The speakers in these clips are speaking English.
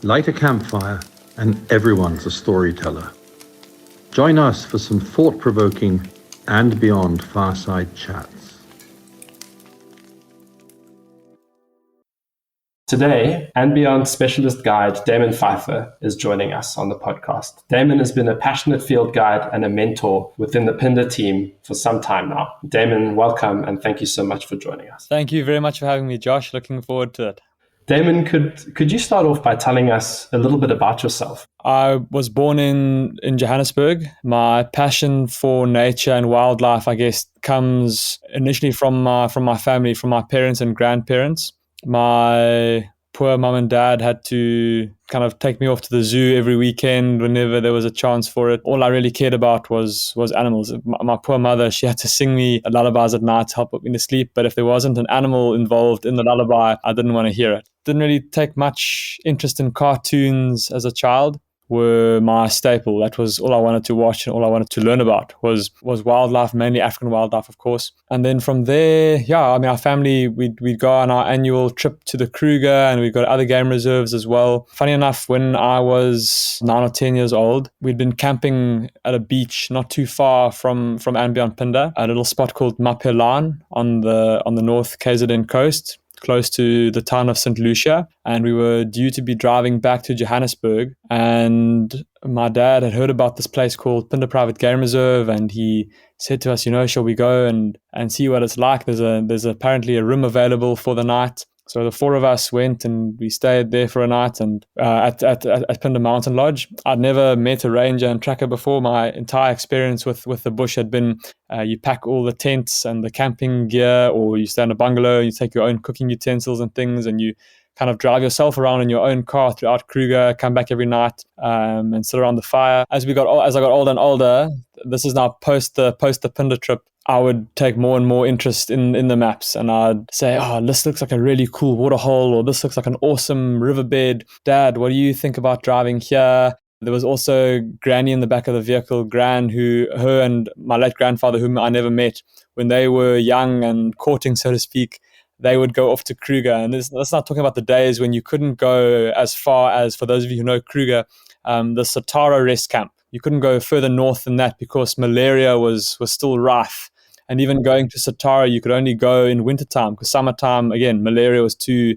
Light a campfire and everyone's a storyteller. Join us for some thought-provoking and beyond fireside chats. Today, andBeyond specialist guide Damen Pheiffer is joining us on the podcast. Damen has been a passionate field guide and a mentor within the Phinda team for some time now. Damen, welcome and thank you so much for joining us. Thank you very much for having me, Josh. Looking forward to it. Damen, could you start off by telling us a little bit about yourself? I was born in Johannesburg. My passion for nature and wildlife, I guess, comes initially from my family, from my parents and grandparents. My poor mum and dad had to kind of take me off to the zoo every weekend whenever there was a chance for it. All I really cared about was animals. My poor mother, she had to sing me lullabies at night to help put me to sleep. But if there wasn't an animal involved in the lullaby, I didn't want to hear it. Didn't really take much interest in cartoons as a child. Were my staple. That was all I wanted to watch and all I wanted to learn about was wildlife, mainly African wildlife, of course. And then from there, our family, we'd go on our annual trip to the Kruger, and we've got other game reserves as well. Funny enough, when I was 9 or 10 years old, we'd been camping at a beach not too far from andBeyond Phinda, a little spot called Mapelan on the North KZN coast, close to the town of St. Lucia, and we were due to be driving back to Johannesburg, and my dad had heard about this place called Phinda Private Game Reserve, and he said to us, shall we go and see what it's like? There's apparently a room available for the night. So the four of us went and we stayed there for a night and at Phinda Mountain Lodge. I'd never met a ranger and tracker before. My entire experience with the bush had been you pack all the tents and the camping gear, or you stay in a bungalow, you take your own cooking utensils and things, and you kind of drive yourself around in your own car throughout Kruger, come back every night and sit around the fire. As I got older and older, this is now post the Phinda trip, I would take more and more interest in the maps, and I'd say, this looks like a really cool waterhole, or this looks like an awesome riverbed. Dad, what do you think about driving here? There was also Granny in the back of the vehicle, Gran, her and my late grandfather, whom I never met, when they were young and courting, so to speak, they would go off to Kruger. And let's not talk about the days when you couldn't go as far as, for those of you who know Kruger, the Satara rest camp. You couldn't go further north than that because malaria was still rife. And even going to Satara, you could only go in wintertime, because summertime, again, malaria was too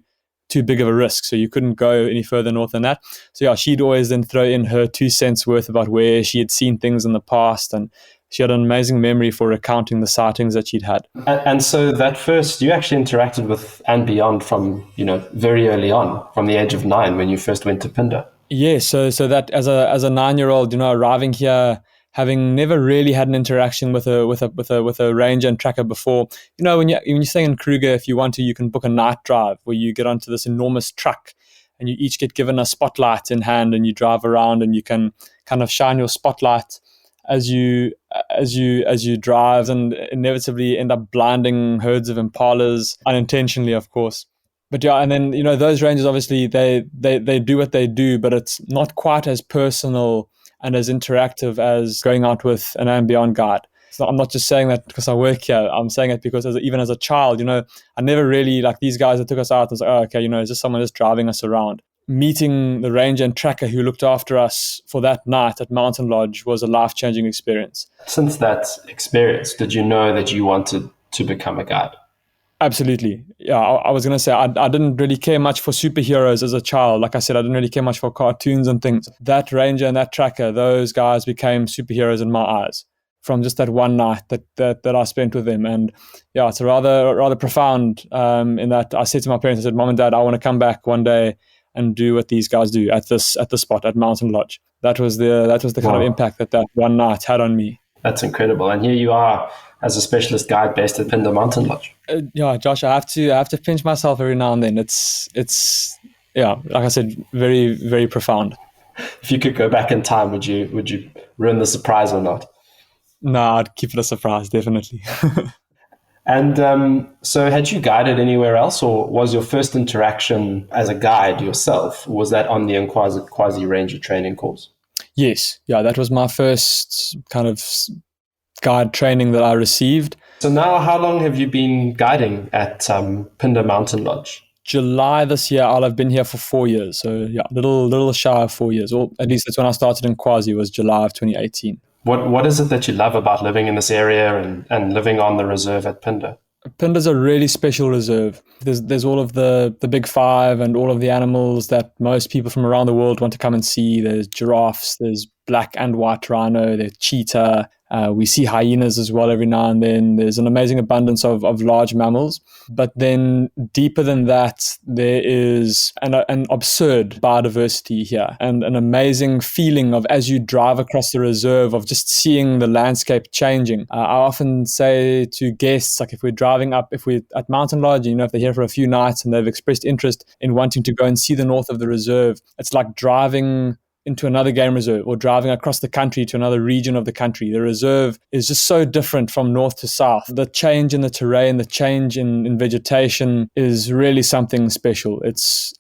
big of a risk. So you couldn't go any further north than that. So she'd always then throw in her 2 cents worth about where she had seen things in the past. And she had an amazing memory for recounting the sightings that she'd had. And so that first, you actually interacted with andBeyond from, very early on, from the age of 9 when you first went to Phinda. Yeah, so that as a 9-year-old, arriving here, having never really had an interaction with a ranger and tracker before. When you stay in Kruger, if you want to, you can book a night drive where you get onto this enormous truck and you each get given a spotlight in hand, and you drive around and you can kind of shine your spotlight as you drive, and inevitably end up blinding herds of impalas, unintentionally, of course. But and then those rangers, obviously they do what they do, but it's not quite as personal and as interactive as going out with an andBeyond guide. So I'm not just saying that because I work here. I'm saying it because even as a child, I never really, like these guys that took us out, I was like, is this someone just driving us around? Meeting the ranger and tracker who looked after us for that night at Mountain Lodge was a life-changing experience. Since that experience, did you know that you wanted to become a guide? Absolutely. Yeah, I was going to say, I didn't really care much for superheroes as a child. Like I said, I didn't really care much for cartoons and things. That ranger and that tracker, those guys became superheroes in my eyes from just that one night that I spent with them. And yeah, it's rather profound in that I said to my parents, I said, Mom and Dad, I want to come back one day and do what these guys do at the spot at Mountain Lodge. That was the kind of impact that one night had on me. That's incredible. And here you are as a specialist guide based at Phinda Mountain Lodge. Josh, I have to pinch myself every now and then. It's like I said, very, very profound. If you could go back in time, would you ruin the surprise or not? No, I'd keep it a surprise, definitely. And so had you guided anywhere else, or was your first interaction as a guide yourself, was that on the Quasi Ranger training course? Yes. Yeah, that was my first kind of guide training that I received. So now how long have you been guiding at Phinda Mountain Lodge? July this year, I'll have been here for 4 years. So yeah, little shy of 4 years. Or at least that's when I started in Kwazi, was July of 2018. What is it that you love about living in this area and living on the reserve at Phinda? Phinda's a really special reserve. There's all of the big five and all of the animals that most people from around the world want to come and see. There's giraffes, there's black and white rhino, there's cheetah. We see hyenas as well every now and then. There's an amazing abundance of large mammals. But then deeper than that, there is an absurd biodiversity here and an amazing feeling of, as you drive across the reserve, of just seeing the landscape changing. I often say to guests, like if we're driving up, if we're at Mountain Lodge, if they're here for a few nights and they've expressed interest in wanting to go and see the north of the reserve, it's like driving into another game reserve or driving across the country to another region of the country. The reserve is just so different from north to south. The change in the terrain, the change in vegetation is really something special. It's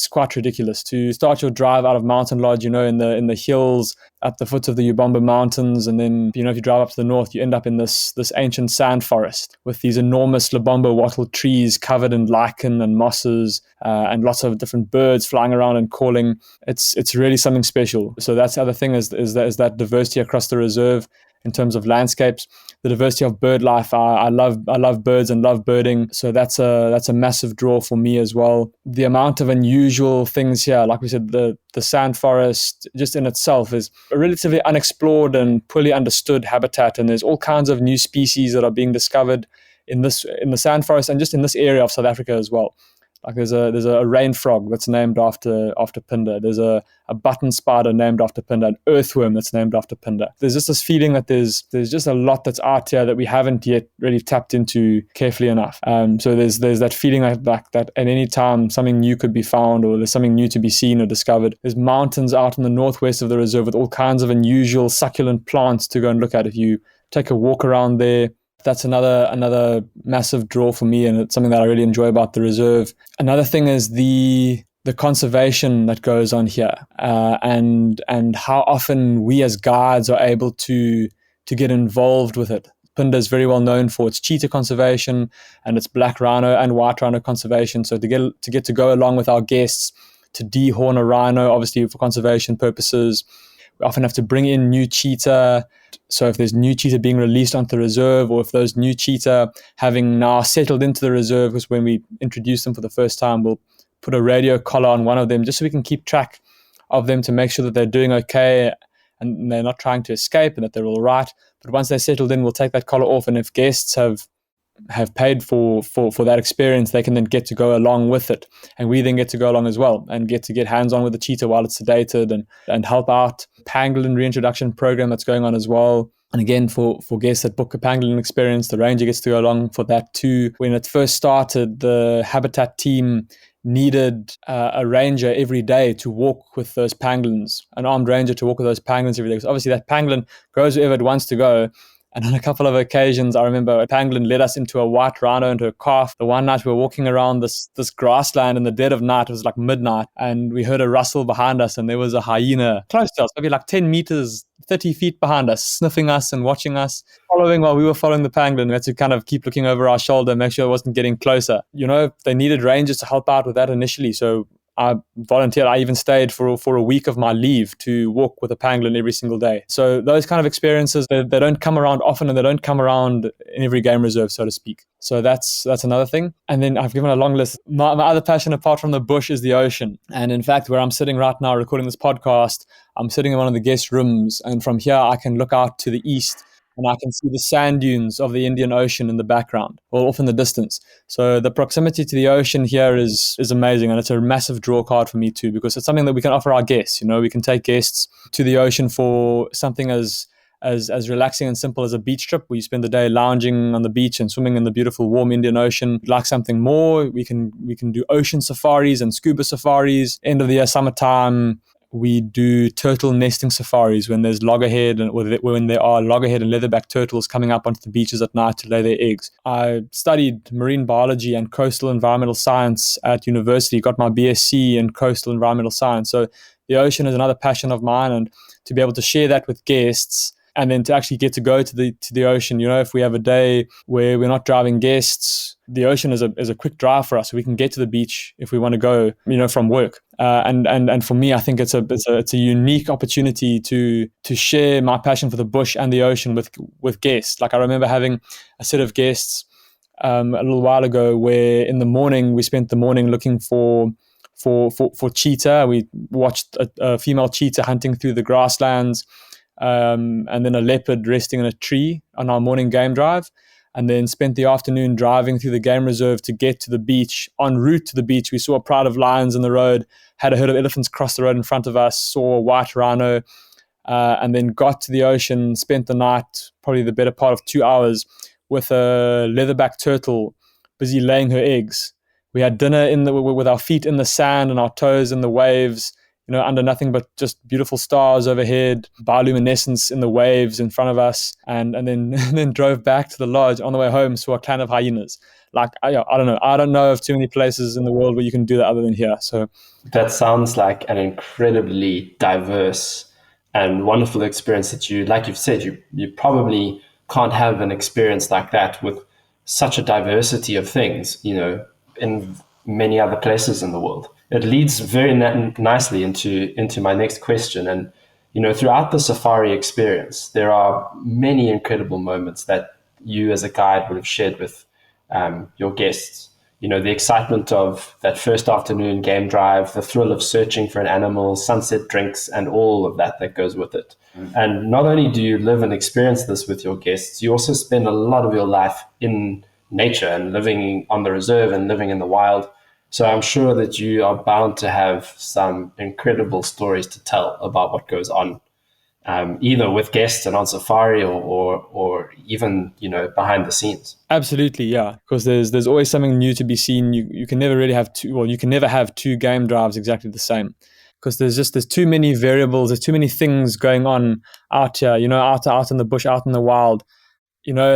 quite ridiculous to start your drive out of Mountain Lodge, in the hills at the foot of the Ubomba Mountains, and then if you drive up to the north, you end up in this ancient sand forest with these enormous Lubombo wattle trees covered in lichen and mosses, and lots of different birds flying around and calling. It's really something special. So that's the other thing is that diversity across the reserve in terms of landscapes, the diversity of bird life. I love birds and love birding, so that's a massive draw for me as well. The amount of unusual things here, like we said, the sand forest just in itself is a relatively unexplored and poorly understood habitat, and there's all kinds of new species that are being discovered in the sand forest and just in this area of South Africa as well. Like there's a rain frog that's named after Phinda. There's a button spider named after Phinda, an earthworm that's named after Phinda. There's just this feeling that there's just a lot that's out here that we haven't yet really tapped into carefully enough. So there's that feeling like that at any time something new could be found, or there's something new to be seen or discovered. There's mountains out in the northwest of the reserve with all kinds of unusual succulent plants to go and look at. If you take a walk around there, that's another massive draw for me, and it's something that I really enjoy about the reserve. Another thing is the conservation that goes on here, and how often we as guides are able to get involved with it. Phinda is very well known for its cheetah conservation and its black rhino and white rhino conservation. So to get to go along with our guests to dehorn a rhino, obviously for conservation purposes, we often have to bring in new cheetah. So if there's new cheetah being released onto the reserve, or if those new cheetah having now settled into the reserve, because when we introduce them for the first time, we'll put a radio collar on one of them just so we can keep track of them to make sure that they're doing okay and they're not trying to escape and that they're all right. But once they're settled in, we'll take that collar off, and if guests have paid for that experience, they can then get to go along with it, and we then get to go along as well and get hands-on with the cheetah while it's sedated and help out. Pangolin reintroduction program that's going on as well, and again for guests that book a pangolin experience, the ranger gets to go along for that too. When it first started, the habitat team needed a ranger every day to walk with those pangolins, an armed ranger to walk with those pangolins every day, because obviously that pangolin goes wherever it wants to go. And on a couple of occasions, I remember a pangolin led us into a white rhino, into a calf. The one night we were walking around this grassland in the dead of night. It was like midnight, and we heard a rustle behind us, and there was a hyena close to us, maybe like 10 meters, 30 feet behind us, sniffing us and watching us, following while we were following the pangolin. We had to kind of keep looking over our shoulder, make sure it wasn't getting closer. They needed rangers to help out with that initially, so I volunteered. I even stayed for a week of my leave to walk with a pangolin every single day. So those kind of experiences, they don't come around often, and they don't come around in every game reserve, so to speak. So that's another thing. And then I've given a long list. My other passion apart from the bush is the ocean. And in fact, where I'm sitting right now recording this podcast, I'm sitting in one of the guest rooms, and from here I can look out to the east, and I can see the sand dunes of the Indian Ocean in the background, or off in the distance. So the proximity to the ocean here is amazing, and it's a massive draw card for me too, because it's something that we can offer our guests. We can take guests to the ocean for something as relaxing and simple as a beach trip, where you spend the day lounging on the beach and swimming in the beautiful warm Indian Ocean. Like something more, we can do ocean safaris and scuba safaris. End of the year, summertime, we do turtle nesting safaris when there's loggerhead when there are loggerhead and leatherback turtles coming up onto the beaches at night to lay their eggs. I studied marine biology and coastal environmental science at university, got my BSc in coastal environmental science. So the ocean is another passion of mine, and to be able to share that with guests and then to actually get to go to the ocean. If we have a day where we're not driving guests, the ocean is a quick drive for us. We can get to the beach if we want to go, from work. And for me, I think it's a unique opportunity to share my passion for the bush and the ocean with guests. Like I remember having a set of guests a little while ago where in the morning we spent the morning looking for cheetah. We watched a female cheetah hunting through the grasslands, and then a leopard resting in a tree on our morning game drive, and then spent the afternoon driving through the game reserve to get to the beach. En route to the beach, we saw a pride of lions in the road, had a herd of elephants cross the road in front of us, saw a white rhino, and then got to the ocean, spent the night, probably the better part of 2 hours, with a leatherback turtle busy laying her eggs. We had dinner with our feet in the sand and our toes in the waves, under nothing but just beautiful stars overhead, bioluminescence in the waves in front of us, and then drove back to the lodge. On the way home, saw a clan of hyenas. Like, I don't know. I don't know of too many places in the world where you can do that other than here. So that sounds like an incredibly diverse and wonderful experience that you, like you've said, you probably can't have an experience like that with such a diversity of things, in many other places in the world. It leads very nicely into my next question. And, throughout the safari experience, there are many incredible moments that you as a guide would have shared with your guests. The excitement of that first afternoon game drive, the thrill of searching for an animal, sunset drinks, and all of that goes with it. Mm-hmm. And not only do you live and experience this with your guests, you also spend a lot of your life in nature and living on the reserve and living in the wild. So I'm sure that you are bound to have some incredible stories to tell about what goes on, either with guests and on safari or even, behind the scenes. Absolutely, yeah. Because there's always something new to be seen. You can never really have you can never have two game drives exactly the same. Because there's too many variables, there's too many things going on out here, out in the bush, out in the wild.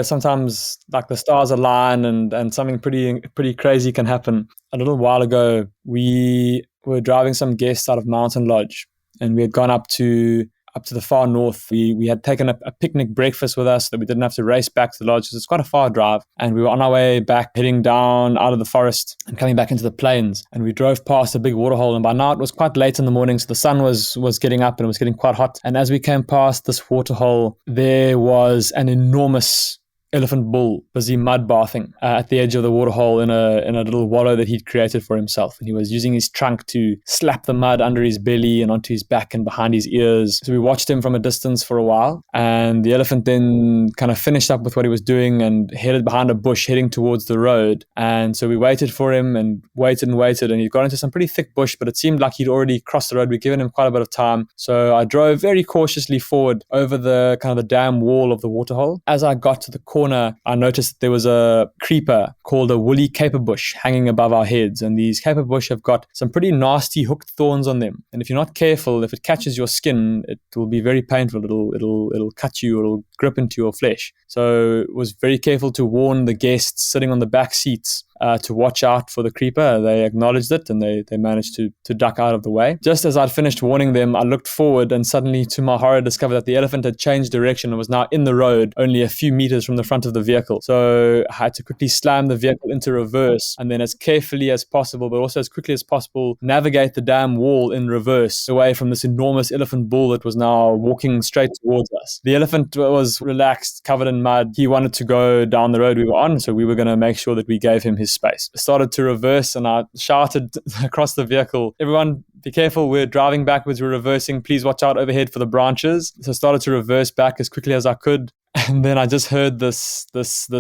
Sometimes like the stars align and something pretty crazy can happen. A little while ago, we were driving some guests out of Mountain Lodge, and we had gone up to the far north. We had taken a picnic breakfast with us so that we didn't have to race back to the lodge because it's quite a far drive. And we were on our way back, heading down out of the forest and coming back into the plains. And we drove past a big waterhole. And by now it was quite late in the morning, so the sun was getting up and it was getting quite hot. And as we came past this waterhole, there was an enormous elephant bull busy mud bathing at the edge of the waterhole in a little wallow that he'd created for himself. And he was using his trunk to slap the mud under his belly and onto his back and behind his ears. So we watched him from a distance for a while, and the elephant then kind of finished up with what he was doing and headed behind a bush heading towards the road. And so we waited for him and waited, and he got into some pretty thick bush, but it seemed like he'd already crossed the road. We'd given him quite a bit of time. So I drove very cautiously forward over the kind of the dam wall of the waterhole. As I got to the corner, I noticed that there was a creeper called a woolly caper bush hanging above our heads, and these caper bush have got some pretty nasty hooked thorns on them. And if you're not careful, if it catches your skin, it will be very painful. It'll cut you, or it'll grip into your flesh. So was very careful to warn the guests sitting on the back seats to watch out for the creeper. They acknowledged it, and they managed to duck out of the way. Just as I'd finished warning them, I looked forward and suddenly, to my horror, discovered that the elephant had changed direction and was now in the road, only a few meters from the front of the vehicle. So I had to quickly slam the vehicle into reverse, and then as carefully as possible, but also as quickly as possible, navigate the damn wall in reverse away from this enormous elephant bull that was now walking straight towards us. The elephant was relaxed, covered in mud. He wanted to go down the road we were on, so we were going to make sure that we gave him his space. I started to reverse, and I shouted across the vehicle, "Everyone, be careful, we're driving backwards, we're reversing, please watch out overhead for the branches." So I started to reverse back as quickly as I could, and then I just heard this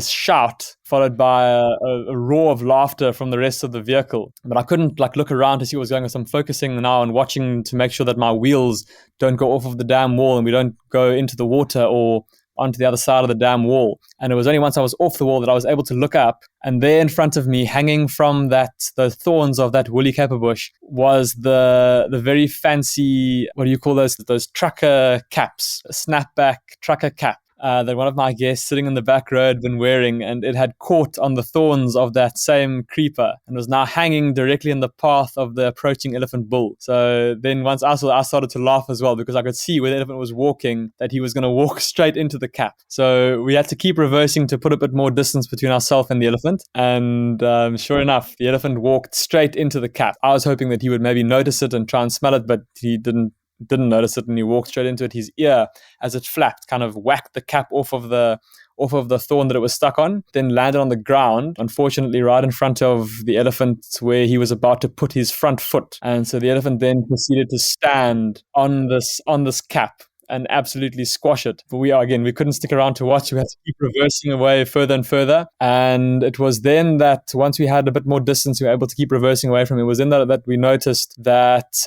shout followed by a roar of laughter from the rest of the vehicle. But I couldn't look around to see what was going on, so I'm focusing now and watching to make sure that my wheels don't go off of the damn wall and we don't go into the water or onto the other side of the damn wall. And it was only once I was off the wall that I was able to look up, and there in front of me, hanging from the thorns of that woolly caper bush, was the very fancy, what do you call those trucker caps, a snapback trucker cap. that one of my guests sitting in the back row had been wearing, and it had caught on the thorns of that same creeper and was now hanging directly in the path of the approaching elephant bull. So then once I saw it, I started to laugh as well, because I could see where the elephant was walking that he was going to walk straight into the cap. So we had to keep reversing to put a bit more distance between ourselves and the elephant. And sure enough, the elephant walked straight into the cap. I was hoping that he would maybe notice it and try and smell it, but he didn't notice it, and he walked straight into it. His ear, as it flapped, kind of whacked the cap off of the thorn that it was stuck on, then landed on the ground, unfortunately right in front of the elephant where he was about to put his front foot. And so the elephant then proceeded to stand on this cap and absolutely squash it. But we couldn't stick around to watch. We had to keep reversing away further and further. And it was then that once we had a bit more distance, we were able to keep reversing away from him. It was then that we noticed that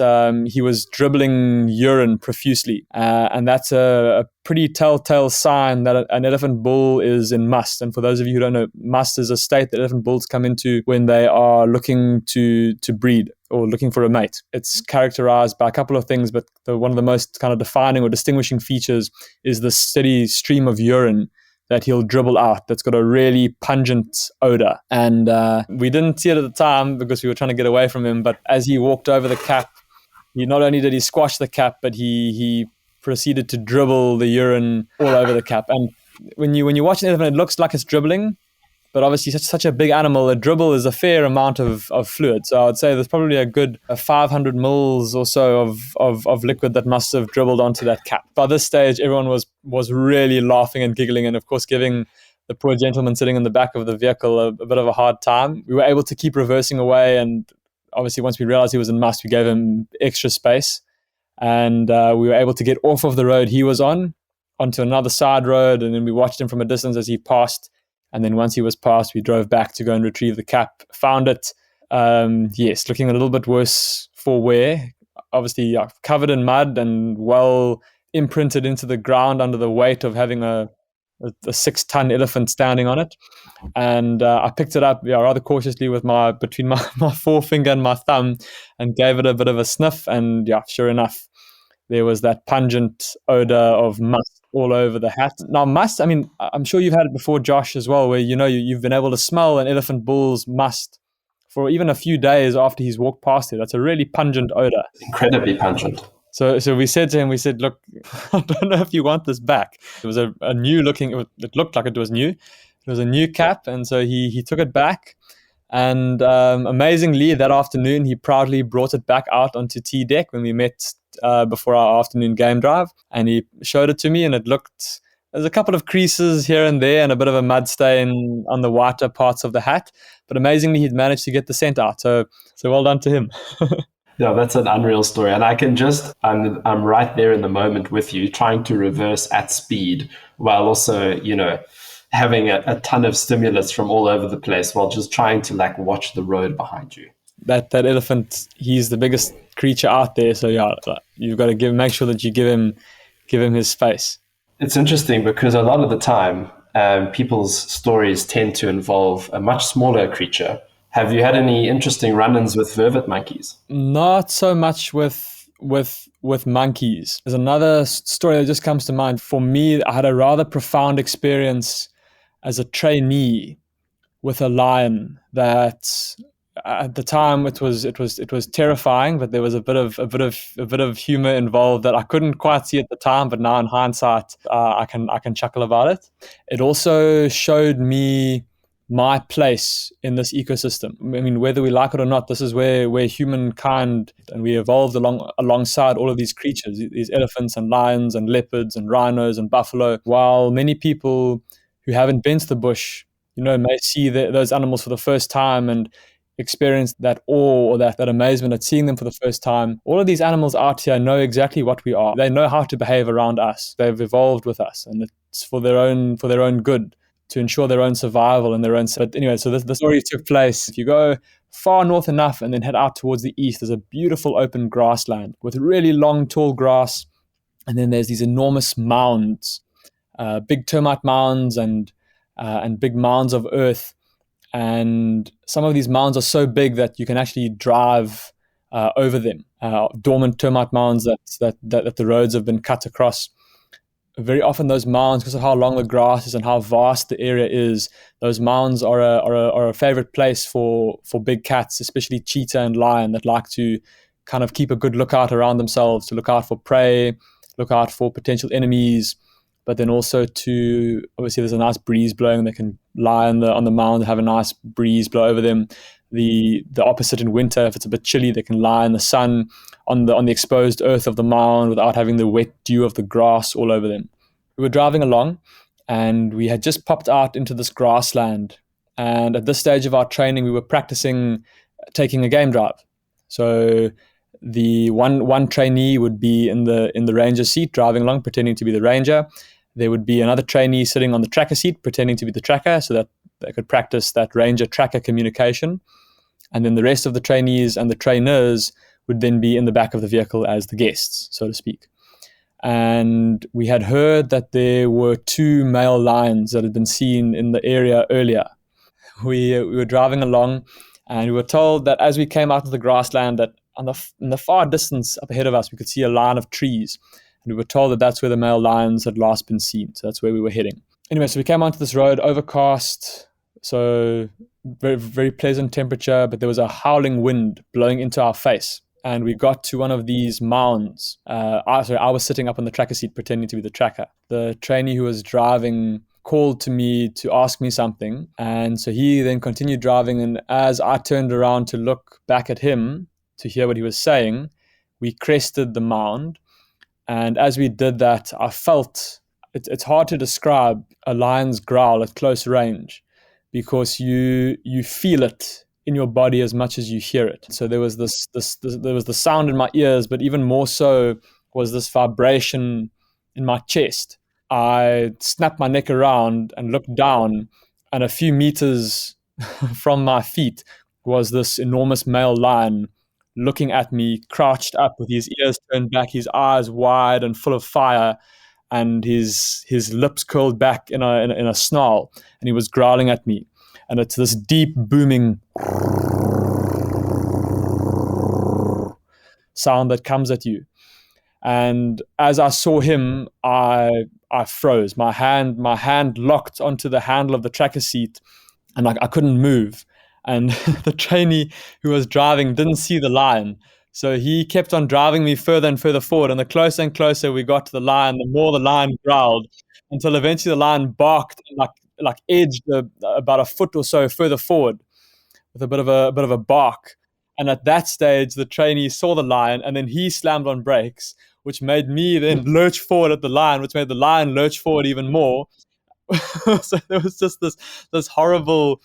he was dribbling urine profusely. And that's a pretty telltale sign that an elephant bull is in must. And for those of you who don't know, must is a state that elephant bulls come into when they are looking to breed or looking for a mate. It's characterized by a couple of things, but one of the most kind of defining or distinguishing features is the steady stream of urine that he'll dribble out that's got a really pungent odor. And we didn't see it at the time because we were trying to get away from him, but as he walked over the cap, he not only did he squash the cap, but he proceeded to dribble the urine all over the cap. And when you watch an elephant, it looks like it's dribbling, but obviously such a big animal, a dribble is a fair amount of fluid. So I would say there's probably a good 500 mils or so of liquid that must have dribbled onto that cap. By this stage, everyone was really laughing and giggling, and of course giving the poor gentleman sitting in the back of the vehicle a bit of a hard time. We were able to keep reversing away, and obviously once we realized he was in must, we gave him extra space, and we were able to get off of the road he was onto another side road, and then we watched him from a distance as he passed. And then once he was past, we drove back to go and retrieve the cap. Found it, looking a little bit worse for wear. Obviously, covered in mud and well imprinted into the ground under the weight of having a 6-ton elephant standing on it. And I picked it up rather cautiously with between my forefinger and my thumb, and gave it a bit of a sniff. And sure enough, there was that pungent odor of must all over the hat. Now, must, I mean, I'm sure you've had it before, Josh, as well, where you've been able to smell an elephant bull's must for even a few days after he's walked past it. That's a really pungent odor. Incredibly pungent. So we said to him, look, I don't know if you want this back. It was a new looking, it looked like it was new. It was a new cap, and so he took it back. And amazingly, that afternoon, he proudly brought it back out onto T deck when we met before our afternoon game drive, and he showed it to me, and there's a couple of creases here and there and a bit of a mud stain on the whiter parts of the hat, but amazingly he'd managed to get the scent out, so well done to him. Yeah, that's an unreal story, and I'm right there in the moment with you, trying to reverse at speed while also having a ton of stimulus from all over the place while just trying to watch the road behind you. That elephant, he's the biggest creature out there, so you've got to make sure that you give him his space. It's interesting because a lot of the time people's stories tend to involve a much smaller creature. Have you had any interesting run-ins with vervet monkeys? Not so much with monkeys. There's another story that just comes to mind. For me, I had a rather profound experience as a trainee with a lion that at the time it was terrifying, but there was a bit of humor involved that I couldn't quite see at the time, but now in hindsight I can chuckle about it. It also showed me my place in this ecosystem. I mean, whether we like it or not, this is where humankind, and we evolved alongside all of these creatures, these elephants and lions and leopards and rhinos and buffalo. While many people who haven't been to the bush, may see those animals for the first time and experience that awe or that amazement at seeing them for the first time, all of these animals out here know exactly what we are. They know how to behave around us. They've evolved with us, and it's for their own good, to ensure their own survival and their own. But anyway, so the story took place. If you go far north enough and then head out towards the east, there's a beautiful open grassland with really long, tall grass, and then there's these enormous mounds, big termite mounds and big mounds of earth. And some of these mounds are so big that you can actually drive over them. Dormant termite mounds that the roads have been cut across. very often those mounds, because of how long the grass is and how vast the area is, those mounds are a favorite place for big cats, especially cheetah and lion, that like to kind of keep a good lookout around themselves, to look out for prey, look out for potential enemies, but then also to, obviously there's a nice breeze blowing, they can lie on the mound and have a nice breeze blow over them. The opposite in winter, if it's a bit chilly, they can lie in the sun on the exposed earth of the mound without having the wet dew of the grass all over them. We were driving along and we had just popped out into this grassland, and at this stage of our training we were practicing taking a game drive. So the one trainee would be in the ranger seat driving along, pretending to be the ranger. There would be another trainee sitting on the tracker seat pretending to be the tracker, so that they could practice that ranger tracker communication. And then the rest of the trainees and the trainers would then be in the back of the vehicle as the guests, so to speak. And we had heard that there were 2 male lions that had been seen in the area earlier. We were driving along, and we were told that as we came out of the grassland, that in the far distance up ahead of us, we could see a line of trees. And we were told that that's where the male lions had last been seen. So that's where we were heading. Anyway, so we came onto this road, overcast, so very, very pleasant temperature, but there was a howling wind blowing into our face. And we got to one of these mounds. I was sitting up on the tracker seat pretending to be the tracker. The trainee who was driving called to me to ask me something. And so he then continued driving. And as I turned around to look back at him to hear what he was saying, we crested the mound. And as we did that, I felt, it's hard to describe a lion's growl at close range, because you feel it in your body as much as you hear it. So there was this there was the sound in my ears, but even more so was this vibration in my chest. I snapped my neck around and looked down, and a few meters from my feet was this enormous male lion looking at me, crouched up with his ears turned back, his eyes wide and full of fire, and his lips curled back in a snarl, and he was growling at me. And it's this deep booming sound that comes at you. And as I saw him, I froze. My hand locked onto the handle of the tracker seat, and I couldn't move. And the trainee who was driving didn't see the lion, so he kept on driving me further and further forward. And the closer and closer we got to the lion, the more the lion growled, until eventually the lion barked and like edged about a foot or so further forward with a bit of a bark. And at that stage, the trainee saw the lion, and then he slammed on brakes, which made me then lurch forward at the lion, which made the lion lurch forward even more. So there was just this horrible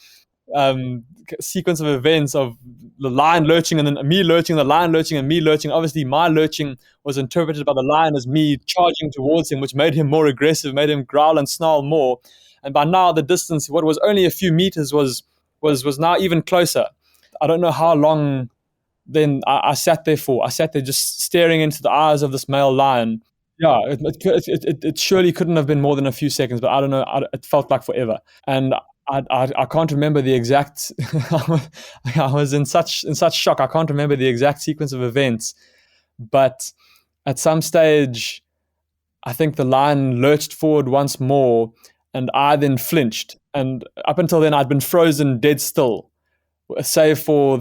sequence of events of the lion lurching and then me lurching, the lion lurching and me lurching. Obviously, my lurching was interpreted by the lion as me charging towards him, which made him more aggressive, made him growl and snarl more. And by now, the distance, what was only a few meters, was now even closer. I don't know how long then I sat there for. I sat there just staring into the eyes of this male lion. Yeah, it surely couldn't have been more than a few seconds, but I don't know. It felt like forever. And I can't remember the exact. I was in such shock. I can't remember the exact sequence of events, but at some stage, I think the lion lurched forward once more, and I then flinched. And up until then, I'd been frozen dead still, save for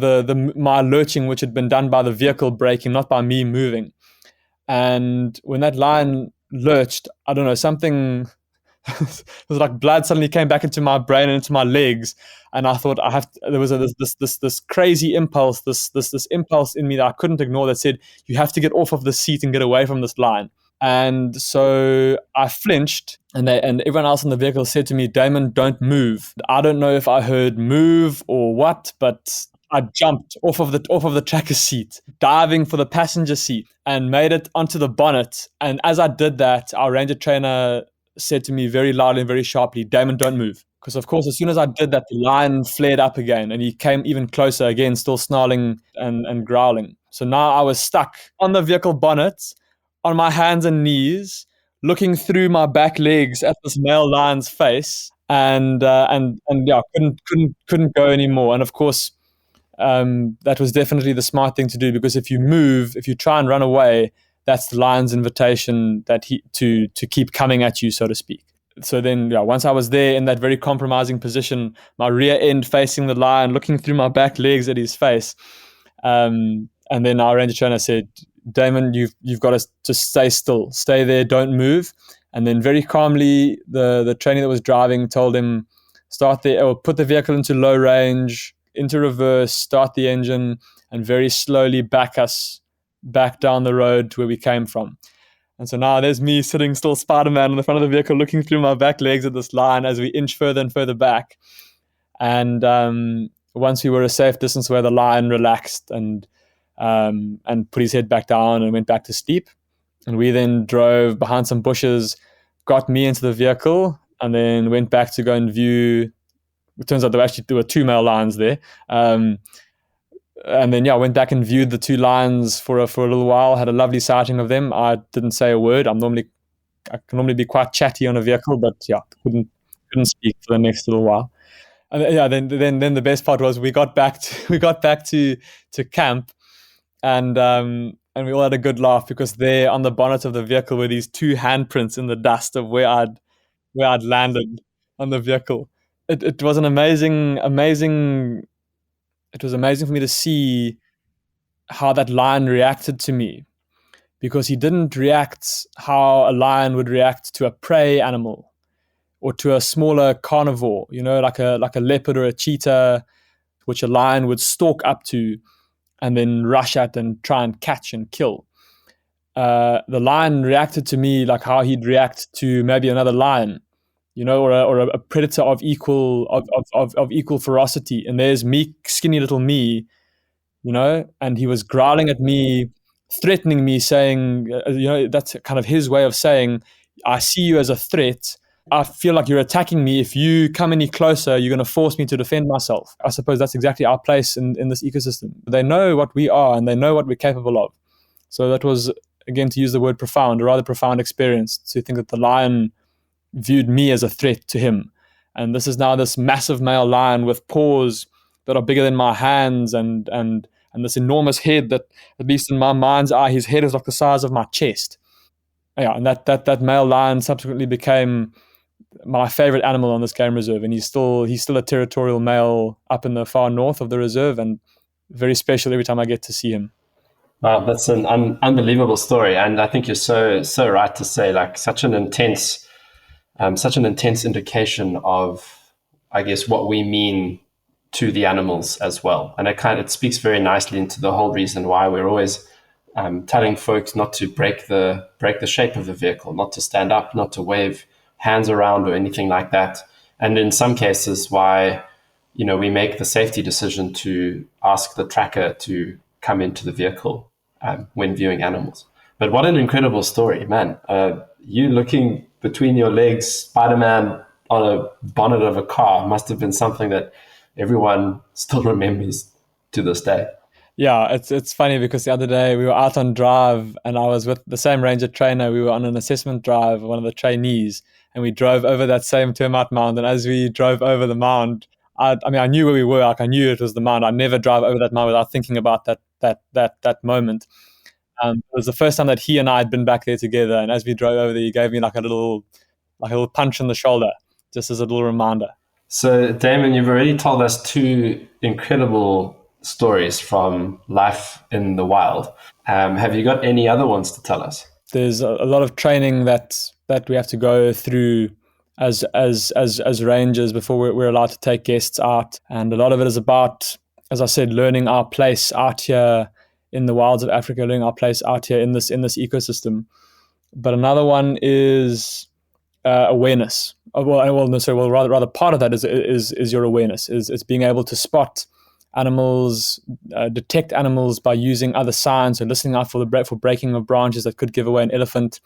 my lurching, which had been done by the vehicle braking, not by me moving. And when that lion lurched, I don't know, something. It was like blood suddenly came back into my brain and into my legs, and I thought there was this crazy impulse, this impulse in me that I couldn't ignore, that said, you have to get off of the seat and get away from this lion. And so I flinched, and everyone else in the vehicle said to me, Damen, don't move. I don't know if I heard move or what, but I jumped off of the tracker seat, diving for the passenger seat, and made it onto the bonnet. And as I did that, our ranger trainer said to me very loudly and very sharply, Damen, don't move. Because, of course, as soon as I did that, the lion flared up again, and he came even closer again, still snarling and growling. So now I was stuck on the vehicle bonnet, on my hands and knees, looking through my back legs at this male lion's face, and yeah, couldn't go anymore. And of course, that was definitely the smart thing to do, because if you try and run away, that's the lion's invitation that to keep coming at you, so to speak. So then, once I was there in that very compromising position, my rear end facing the lion, looking through my back legs at his face, and then our ranger trainer said, "Damon, you've got to just stay still, stay there, don't move." And then very calmly, the trainer that was driving told him, "Start there, or put the vehicle into low range, into reverse, start the engine, and very slowly back us back down the road to where we came from." And so now there's me sitting still Spider-Man in the front of the vehicle, looking through my back legs at this lion as we inch further and further back. And once we were a safe distance away, the lion relaxed and put his head back down and went back to sleep. And we then drove behind some bushes, got me into the vehicle, and then went back to go and view. It turns out there were two male lions there. And then, went back and viewed the two lions for a little while, had a lovely sighting of them. I didn't say a word. I can normally be quite chatty on a vehicle, but couldn't speak for the next little while. And then the best part was we got back to camp, and we all had a good laugh, because there on the bonnet of the vehicle were these two handprints in the dust of where I'd landed on the vehicle. It was an amazing. It was amazing for me to see how that lion reacted to me, because he didn't react how a lion would react to a prey animal or to a smaller carnivore, like a leopard or a cheetah, which a lion would stalk up to and then rush at and try and catch and kill. The lion reacted to me like how he'd react to maybe another lion, or a predator of equal ferocity. And there's me, skinny little me, and he was growling at me, threatening me, saying, that's kind of his way of saying, "I see you as a threat. I feel like you're attacking me. If you come any closer, you're going to force me to defend myself." I suppose that's exactly our place in this ecosystem. They know what we are and they know what we're capable of. So that was, again, to use the word profound, a rather profound experience, to think that the lion viewed me as a threat to him. And this is now this massive male lion with paws that are bigger than my hands and this enormous head that, at least in my mind's eye, his head is like the size of my chest. And that male lion subsequently became my favorite animal on this game reserve, and he's still a territorial male up in the far north of the reserve, and very special every time I get to see him. Wow, that's an unbelievable story, and I think you're so right to say, like, such an intense indication of, I guess, what we mean to the animals as well. And it speaks very nicely into the whole reason why we're always telling folks not to break the shape of the vehicle, not to stand up, not to wave hands around or anything like that. And in some cases, why we make the safety decision to ask the tracker to come into the vehicle when viewing animals. But what an incredible story, man. You looking between your legs, Spider-Man on a bonnet of a car, must have been something that everyone still remembers to this day. Yeah, it's funny, because the other day we were out on drive and I was with the same ranger trainer. We were on an assessment drive, one of the trainees, and we drove over that same termite mound. And as we drove over the mound, I knew where we were. Like, I knew it was the mound. I never drive over that mound without thinking about that moment. It was the first time that he and I had been back there together. And as we drove over there, he gave me like a little punch in the shoulder, just as a little reminder. So, Damon, you've already told us two incredible stories from life in the wild. Have you got any other ones to tell us? There's a lot of training that we have to go through as rangers before we're allowed to take guests out, and a lot of it is about, as I said, learning our place out here in the wilds of Africa, learning our place out here in this ecosystem. But another one is awareness. Rather part of that is your awareness. It's being able to spot animals, detect animals by using other signs, so listening out for breaking of branches that could give away an elephant,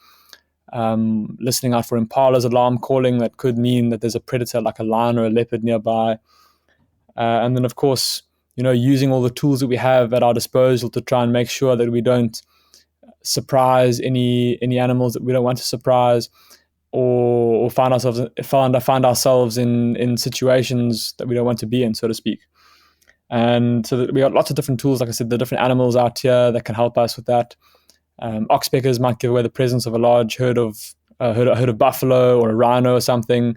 listening out for impalas alarm calling that could mean that there's a predator like a lion or a leopard nearby, and then of course using all the tools that we have at our disposal to try and make sure that we don't surprise any animals that we don't want to surprise, or find ourselves in situations that we don't want to be in, so to speak. And so we got lots of different tools, like I said, the different animals out here that can help us with that. Oxpeckers might give away the presence of a large herd of buffalo or a rhino or something.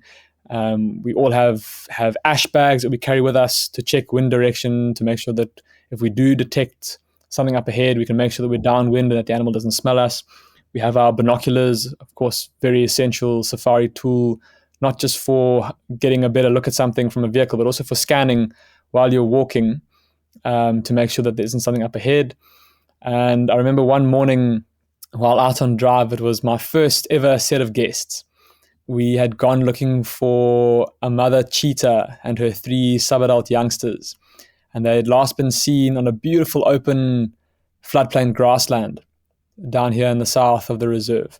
We all have ash bags that we carry with us to check wind direction, to make sure that if we do detect something up ahead, we can make sure that we're downwind and that the animal doesn't smell us. We have our binoculars, of course, very essential safari tool, not just for getting a better look at something from a vehicle, but also for scanning while you're walking, to make sure that there isn't something up ahead. And I remember one morning while out on drive, it was my first ever set of guests. We had gone looking for a mother cheetah and her 3 sub-adult youngsters. And they had last been seen on a beautiful open floodplain grassland down here in the south of the reserve.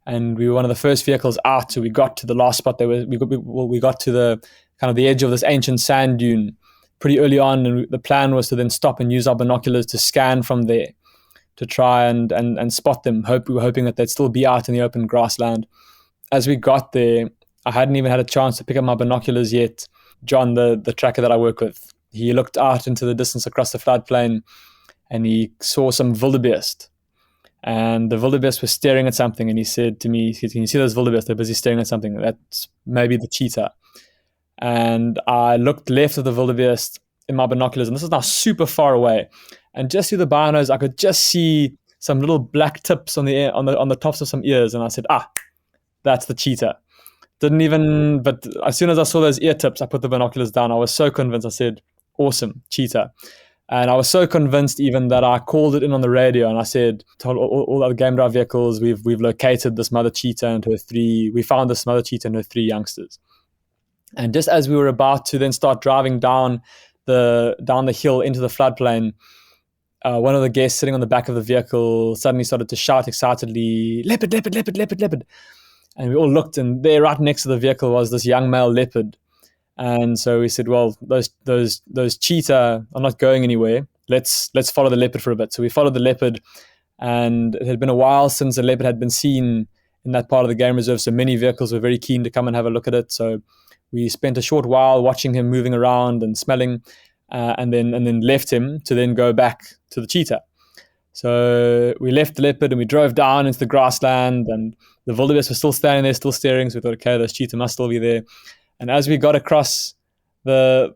And we were one of the first vehicles out, so we got to the last spot. We got to the kind of the edge of this ancient sand dune pretty early on, and the plan was to then stop and use our binoculars to scan from there to try and spot them. We were hoping that they'd still be out in the open grassland. As we got there, I hadn't even had a chance to pick up my binoculars yet. John, the tracker that I work with, he looked out into the distance across the floodplain, and he saw some wildebeest. And the wildebeest was staring at something, and he said to me, "Can you see those wildebeest? They're busy staring at something. That's maybe the cheetah." And I looked left of the wildebeest in my binoculars, and this is now super far away. And just through the binos, I could just see some little black tips on the tops of some ears, and I said, that's the cheetah. But as soon as I saw those ear tips, I put the binoculars down. I was so convinced. I said, awesome, cheetah. And I was so convinced even that I called it in on the radio, and I said, told all other game drive vehicles, we've located this mother cheetah and we found this mother cheetah and her 3 youngsters. And just as we were about to then start driving down the hill into the floodplain, one of the guests sitting on the back of the vehicle suddenly started to shout excitedly, "Leopard, leopard, leopard, leopard, leopard." And we all looked, and there right next to the vehicle was this young male leopard. And so we said, well, those cheetah are not going anywhere. Let's follow the leopard for a bit. So we followed the leopard, and it had been a while since a leopard had been seen in that part of the game reserve. So many vehicles were very keen to come and have a look at it. So we spent a short while watching him moving around and smelling, and then left him to then go back to the cheetah. So we left the leopard and we drove down into the grassland, and the wildebeest was still standing there, still staring. So we thought, okay, those cheetah must still be there. And as we got across the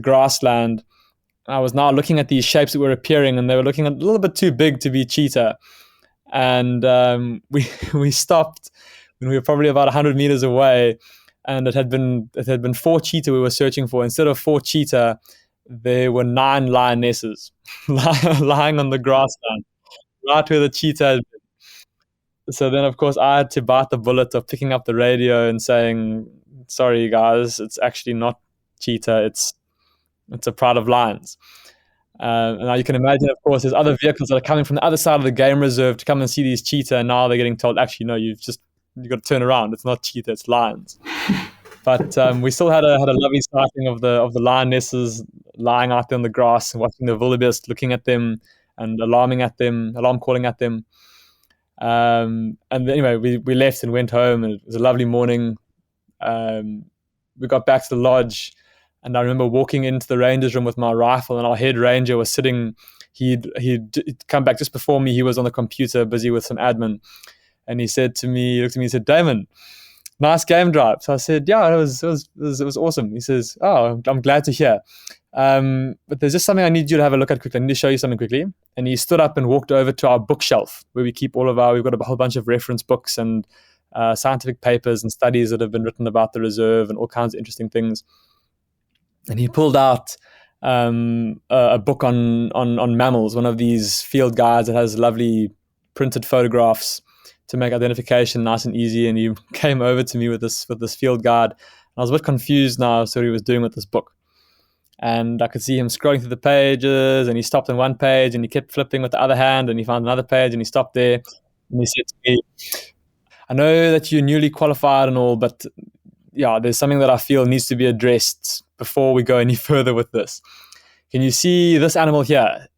grassland, I was now looking at these shapes that were appearing, and they were looking a little bit too big to be cheetah. And we stopped when we were probably about 100 meters away, and it had been 4 cheetah we were searching for. Instead of 4 cheetah, there were 9 lionesses lying on the grassland, right where the cheetah had been. So then, of course, I had to bite the bullet of picking up the radio and saying, "Sorry, guys, it's actually not cheetah. It's a pride of lions." And now you can imagine, of course, there's other vehicles that are coming from the other side of the game reserve to come and see these cheetah, and now they're getting told, "Actually, no, you've got to turn around. It's not cheetah, it's lions." But we still had a lovely sighting of the lionesses lying out there on the grass and watching the wildebeest looking at them and alarm calling at them. And anyway, we left and went home, and it was a lovely morning. We got back to the lodge, and I remember walking into the ranger's room with my rifle, and our head ranger was sitting. He'd come back just before me. He was on the computer busy with some admin, and he looked at me and said, "Damen, nice game drive." So I said, "Yeah, it was awesome." He says, "Oh, I'm glad to hear. But there's just something I need you to have a look at quickly. I need to show you something quickly." And he stood up and walked over to our bookshelf where we keep we've got a whole bunch of reference books and scientific papers and studies that have been written about the reserve and all kinds of interesting things. And he pulled out a book on mammals, one of these field guides that has lovely printed photographs to make identification nice and easy. And he came over to me with this field guide. And I was a bit confused now as to what he was doing with this book. And I could see him scrolling through the pages, and he stopped on one page and he kept flipping with the other hand, and he found another page and he stopped there. And he said to me, "I know that you're newly qualified and all, but yeah, there's something that I feel needs to be addressed before we go any further with this. Can you see this animal here?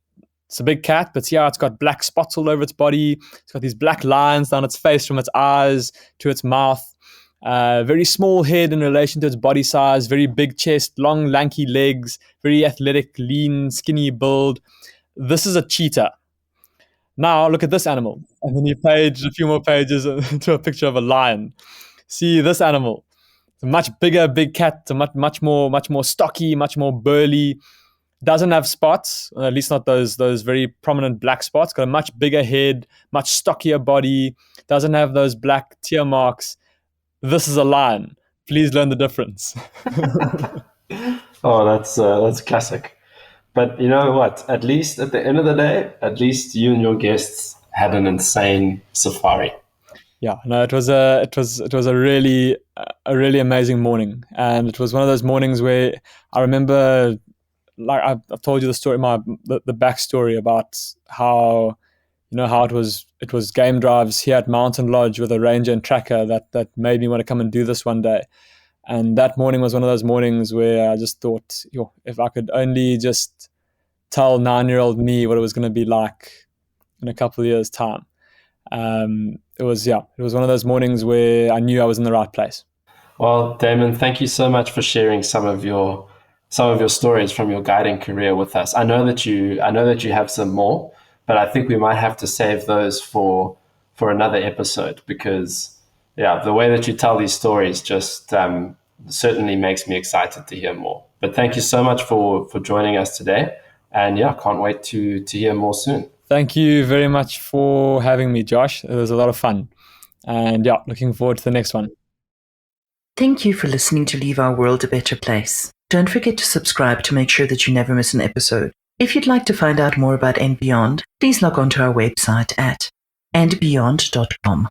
It's a big cat, but see how it's got black spots all over its body. It's got these black lines down its face from its eyes to its mouth. Very small head in relation to its body size, very big chest, long lanky legs, very athletic, lean, skinny build. This is a cheetah. Now look at this animal. And then you page a few more pages to a picture of a lion. See this animal. It's a much bigger, big cat, much more stocky, much more burly. Doesn't have spots, at least not those very prominent black spots. Got a much bigger head, much stockier body. Doesn't have those black tear marks. This is a lion. Please learn the difference. Oh, that's classic. But you know what? At least at the end of the day, at least you and your guests had an insane safari. Yeah, no, it was a really amazing morning, and it was one of those mornings where I remember, like I've told you the story, the backstory about how it was game drives here at Mountain Lodge with a Ranger and Tracker that made me want to come and do this one day. And that morning was one of those mornings where I just thought, if I could only just tell 9-year-old me what it was going to be like in a couple of years' time. It was one of those mornings where I knew I was in the right place. Well, Damen, thank you so much for sharing some of your stories from your guiding career with us. I know that you have some more, but I think we might have to save those for another episode, because the way that you tell these stories just certainly makes me excited to hear more. But thank you so much for joining us today, and can't wait to hear more soon. Thank you very much for having me, Josh. It was a lot of fun, and looking forward to the next one. Thank you for listening to Leave Our World a Better Place. Don't forget to subscribe to make sure that you never miss an episode. If you'd like to find out more about andBeyond, please log on to our website at andbeyond.com.